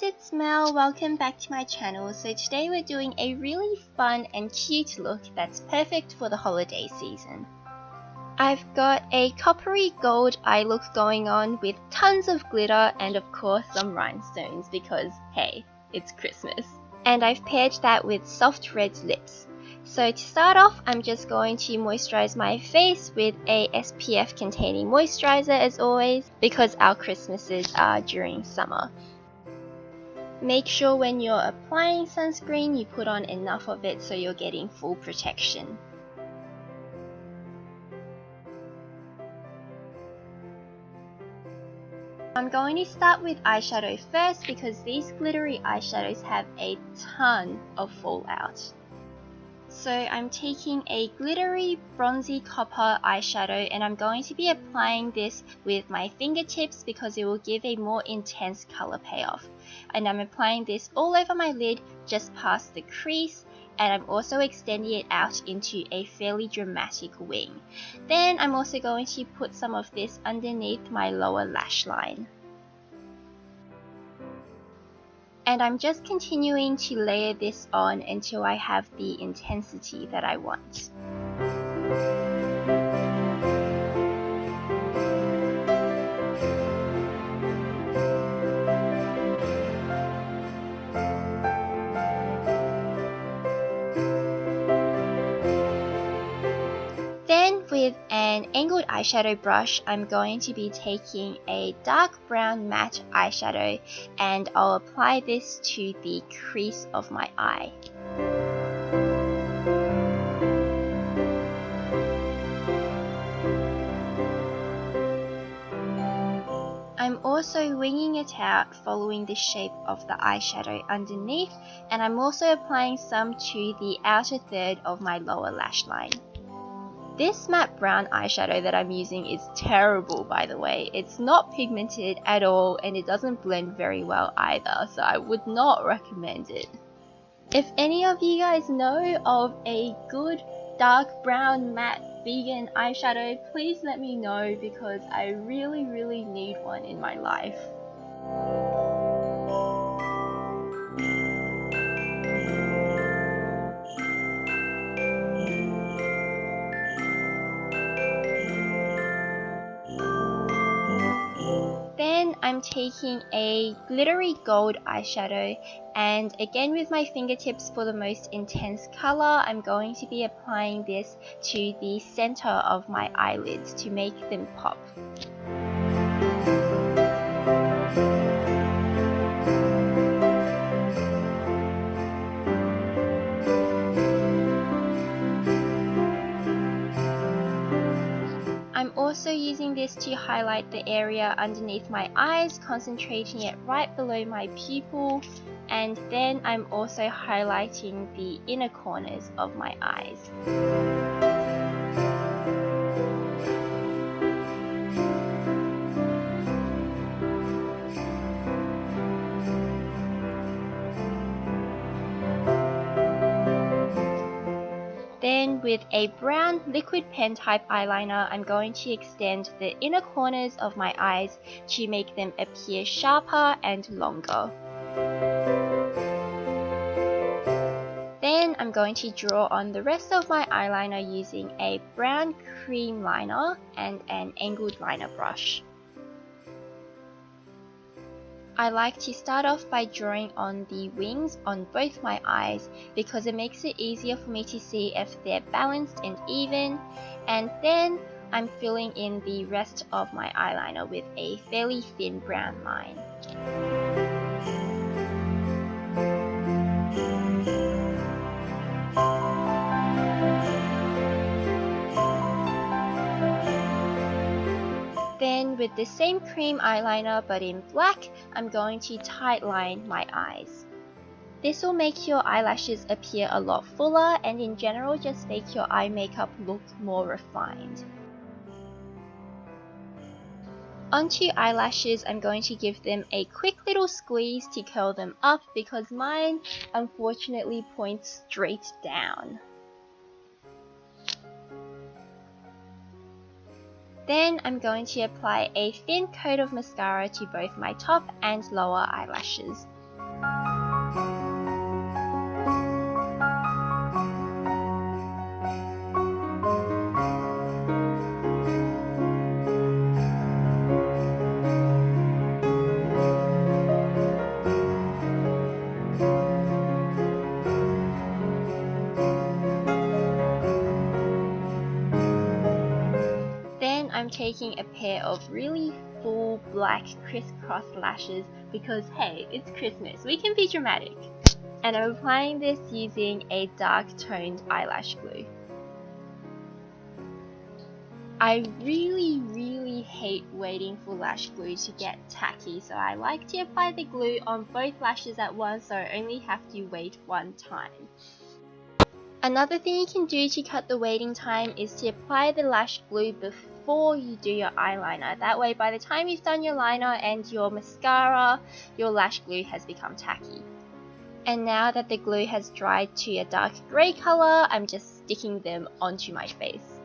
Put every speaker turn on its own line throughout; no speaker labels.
guys, it's Mel. Welcome back to my channel. So today we're doing a really fun and cute look that's perfect for the holiday season. I've got a coppery gold eye look going on with tons of glitter and of course some rhinestones because hey, it's Christmas. And I've paired that with soft red lips. So to start off, I'm just going to moisturize my face with a SPF containing moisturizer as always because our Christmases are during summer. Make sure when you're applying sunscreen you put on enough of it so you're getting full protection. I'm going to start with eyeshadow first because these glittery eyeshadows have a ton of fallout. So I'm taking a glittery bronzy copper eyeshadow and I'm going to be applying this with my fingertips because it will give a more intense color payoff. And I'm applying this all over my lid just past the crease, and I'm also extending it out into a fairly dramatic wing. Then I'm also going to put some of this underneath my lower lash line. And I'm just continuing to layer this on until I have the intensity that I want. Then with an angled eyeshadow brush, I'm going to be taking a dark brown matte eyeshadow and I'll apply this to the crease of my eye. I'm also winging it out following the shape of the eyeshadow underneath, and I'm also applying some to the outer third of my lower lash line. This matte brown eyeshadow that I'm using is terrible, by the way. It's not pigmented at all and it doesn't blend very well either, so I would not recommend it. If any of you guys know of a good dark brown matte vegan eyeshadow, please let me know because I really need one in my life. Then I'm taking a glittery gold eyeshadow and again with my fingertips for the most intense color, I'm going to be applying this to the center of my eyelids to make them pop. I'm also using this to highlight the area underneath my eyes, concentrating it right below my pupil, and then I'm also highlighting the inner corners of my eyes. Then with a brown liquid pen type eyeliner, I'm going to extend the inner corners of my eyes to make them appear sharper and longer. Then I'm going to draw on the rest of my eyeliner using a brown cream liner and an angled liner brush. I like to start off by drawing on the wings on both my eyes because it makes it easier for me to see if they're balanced and even, and then I'm filling in the rest of my eyeliner with a fairly thin brown line. Then with the same cream eyeliner but in black, I'm going to tightline my eyes. This will make your eyelashes appear a lot fuller and in general just make your eye makeup look more refined. Onto eyelashes, I'm going to give them a quick little squeeze to curl them up because mine unfortunately points straight down. Then I'm going to apply a thin coat of mascara to both my top and lower eyelashes. I'm taking a pair of really full black crisscross lashes because hey, it's Christmas, we can be dramatic. And I'm applying this using a dark toned eyelash glue. I really hate waiting for lash glue to get tacky, so I like to apply the glue on both lashes at once so I only have to wait one time. Another thing you can do to cut the waiting time is to apply the lash glue before you do your eyeliner. That way by the time you've done your liner and your mascara, your lash glue has become tacky. And now that the glue has dried to a dark grey colour, I'm just sticking them onto my face.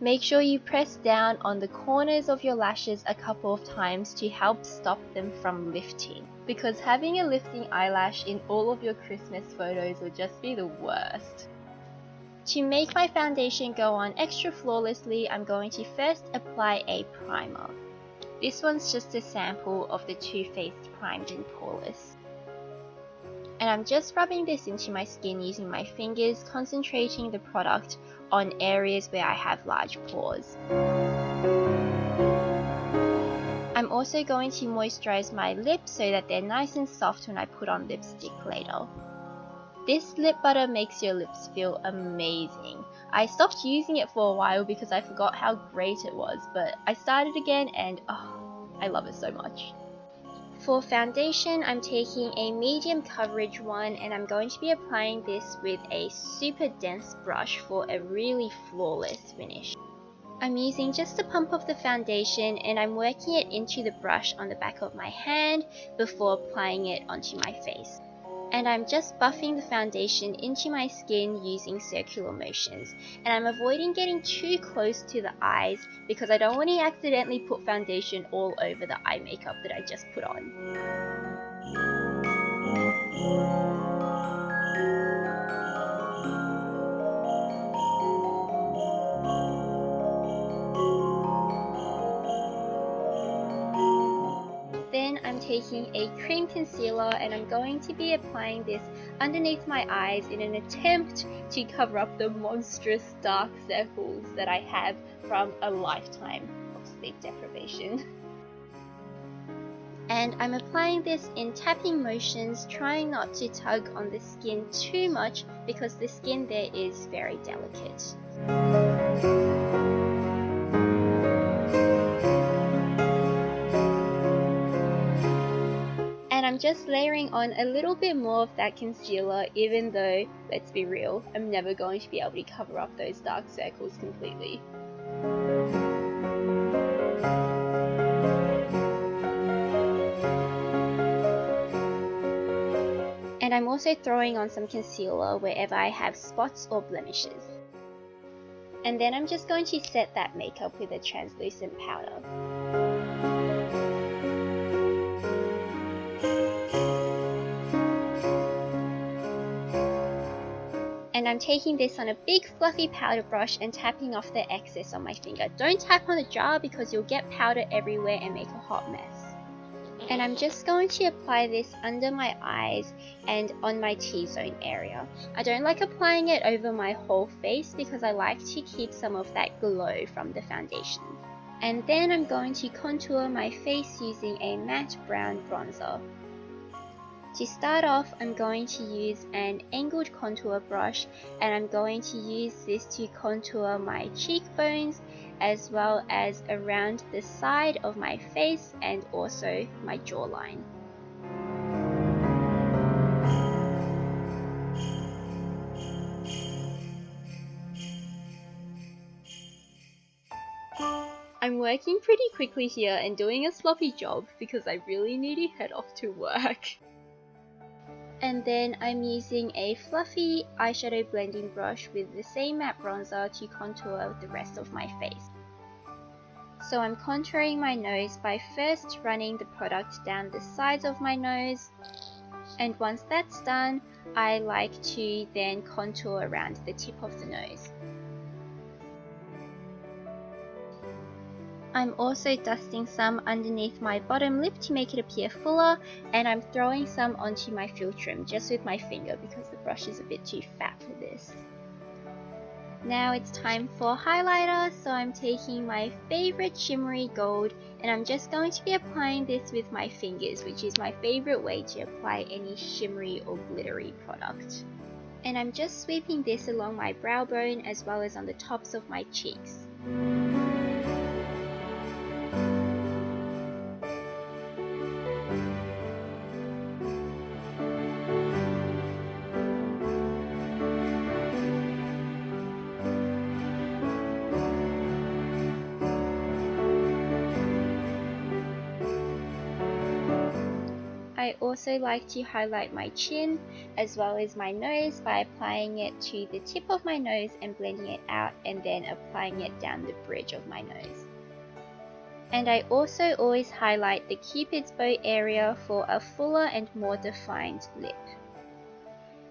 Make sure you press down on the corners of your lashes a couple of times to help stop them from lifting, because having a lifting eyelash in all of your Christmas photos would just be the worst. To make my foundation go on extra flawlessly, I'm going to first apply a primer. This one's just a sample of the Too Faced Primed and Poreless. And I'm just rubbing this into my skin using my fingers, concentrating the product on areas where I have large pores. I'm also going to moisturize my lips so that they're nice and soft when I put on lipstick later. This lip butter makes your lips feel amazing. I stopped using it for a while because I forgot how great it was, but I started again and I love it so much. For foundation, I'm taking a medium coverage one and I'm going to be applying this with a super dense brush for a really flawless finish. I'm using just a pump of the foundation and I'm working it into the brush on the back of my hand before applying it onto my face. And I'm just buffing the foundation into my skin using circular motions. And I'm avoiding getting too close to the eyes because I don't want to accidentally put foundation all over the eye makeup that I just put on. Then I'm taking a cream concealer and I'm going to be applying this underneath my eyes in an attempt to cover up the monstrous dark circles that I have from a lifetime of sleep deprivation. And I'm applying this in tapping motions, trying not to tug on the skin too much because the skin there is very delicate. And I'm just layering on a little bit more of that concealer, even though, let's be real, I'm never going to be able to cover up those dark circles completely. And I'm also throwing on some concealer wherever I have spots or blemishes. And then I'm just going to set that makeup with a translucent powder. And I'm taking this on a big fluffy powder brush and tapping off the excess on my finger. Don't tap on the jar because you'll get powder everywhere and make a hot mess. And I'm just going to apply this under my eyes and on my T-zone area. I don't like applying it over my whole face because I like to keep some of that glow from the foundation. And then I'm going to contour my face using a matte brown bronzer. To start off, I'm going to use an angled contour brush and I'm going to use this to contour my cheekbones as well as around the side of my face and also my jawline. I'm working pretty quickly here and doing a sloppy job because I really need to head off to work. And then I'm using a fluffy eyeshadow blending brush with the same matte bronzer to contour the rest of my face. So I'm contouring my nose by first running the product down the sides of my nose, and once that's done, I like to then contour around the tip of the nose. I'm also dusting some underneath my bottom lip to make it appear fuller, and I'm throwing some onto my fill trim just with my finger because the brush is a bit too fat for this. Now it's time for highlighter, so I'm taking my favorite shimmery gold and I'm just going to be applying this with my fingers, which is my favorite way to apply any shimmery or glittery product. And I'm just sweeping this along my brow bone as well as on the tops of my cheeks. I also like to highlight my chin as well as my nose by applying it to the tip of my nose and blending it out and then applying it down the bridge of my nose. And I also always highlight the Cupid's bow area for a fuller and more defined lip.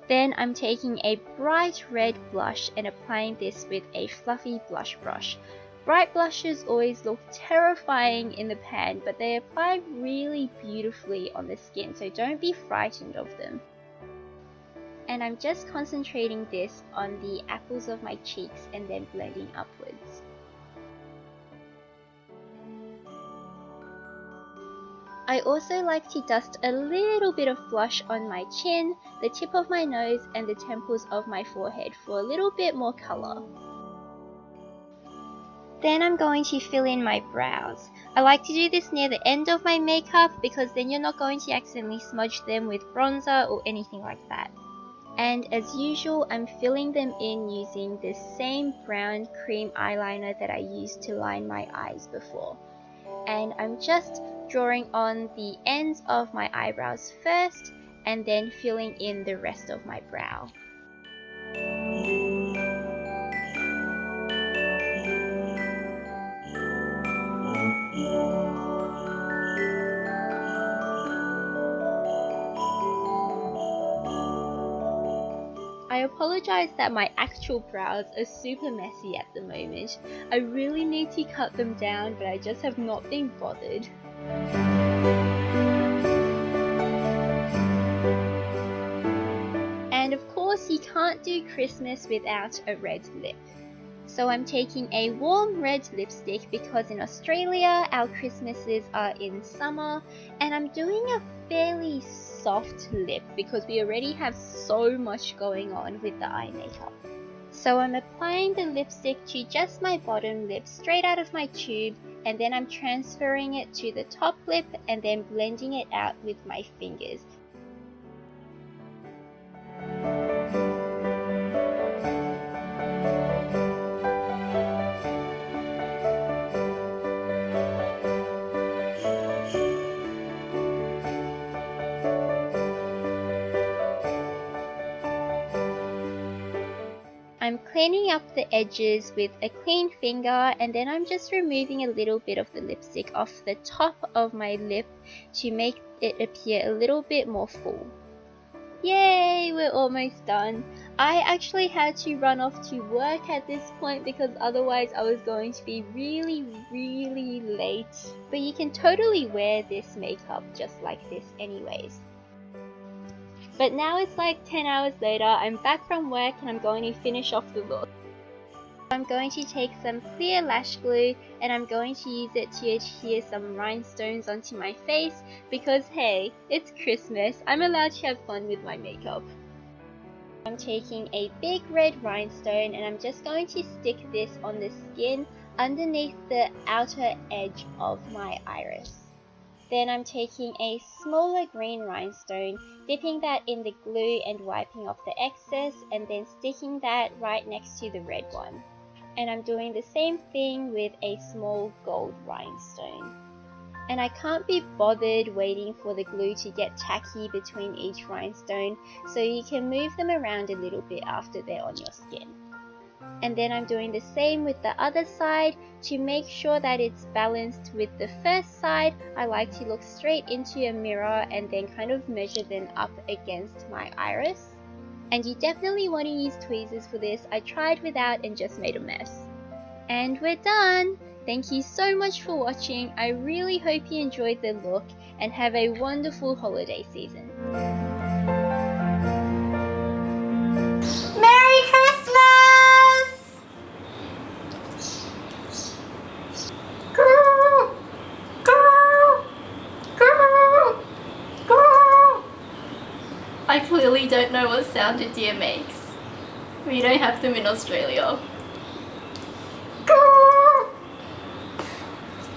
Then I'm taking a bright red blush and applying this with a fluffy blush brush. Bright blushes always look terrifying in the pan, but they apply really beautifully on the skin, so don't be frightened of them. And I'm just concentrating this on the apples of my cheeks and then blending upwards. I also like to dust a little bit of blush on my chin, the tip of my nose and the temples of my forehead for a little bit more colour. Then I'm going to fill in my brows. I like to do this near the end of my makeup because then you're not going to accidentally smudge them with bronzer or anything like that. And as usual, I'm filling them in using the same brown cream eyeliner that I used to line my eyes before. And I'm just drawing on the ends of my eyebrows first and then filling in the rest of my brow. I apologize that my actual brows are super messy at the moment. I really need to cut them down, but I just have not been bothered. And of course you can't do Christmas without a red lip. So I'm taking a warm red lipstick because in Australia our Christmases are in summer, and I'm doing a fairly soft lip because we already have so much going on with the eye makeup. So I'm applying the lipstick to just my bottom lip straight out of my tube, and then I'm transferring it to the top lip and then blending it out with my fingers. I'm cleaning up the edges with a clean finger, and then I'm just removing a little bit of the lipstick off the top of my lip to make it appear a little bit more full. Yay, we're almost done. I actually had to run off to work at this point because otherwise I was going to be really late. But you can totally wear this makeup just like this anyways. But now it's like 10 hours later, I'm back from work and I'm going to finish off the look. I'm going to take some clear lash glue and I'm going to use it to adhere some rhinestones onto my face because hey, it's Christmas, I'm allowed to have fun with my makeup. I'm taking a big red rhinestone and I'm just going to stick this on the skin underneath the outer edge of my iris. Then I'm taking a smaller green rhinestone, dipping that in the glue and wiping off the excess, and then sticking that right next to the red one. And I'm doing the same thing with a small gold rhinestone. And I can't be bothered waiting for the glue to get tacky between each rhinestone, so you can move them around a little bit after they're on your skin. And then I'm doing the same with the other side. To make sure that it's balanced with the first side, I like to look straight into a mirror and then kind of measure them up against my iris. And you definitely want to use tweezers for this. I tried without and just made a mess. And we're done! Thank you so much for watching. I really hope you enjoyed the look and have a wonderful holiday season.
Merry Christmas! I clearly don't know what sound a deer makes. We don't have them in Australia.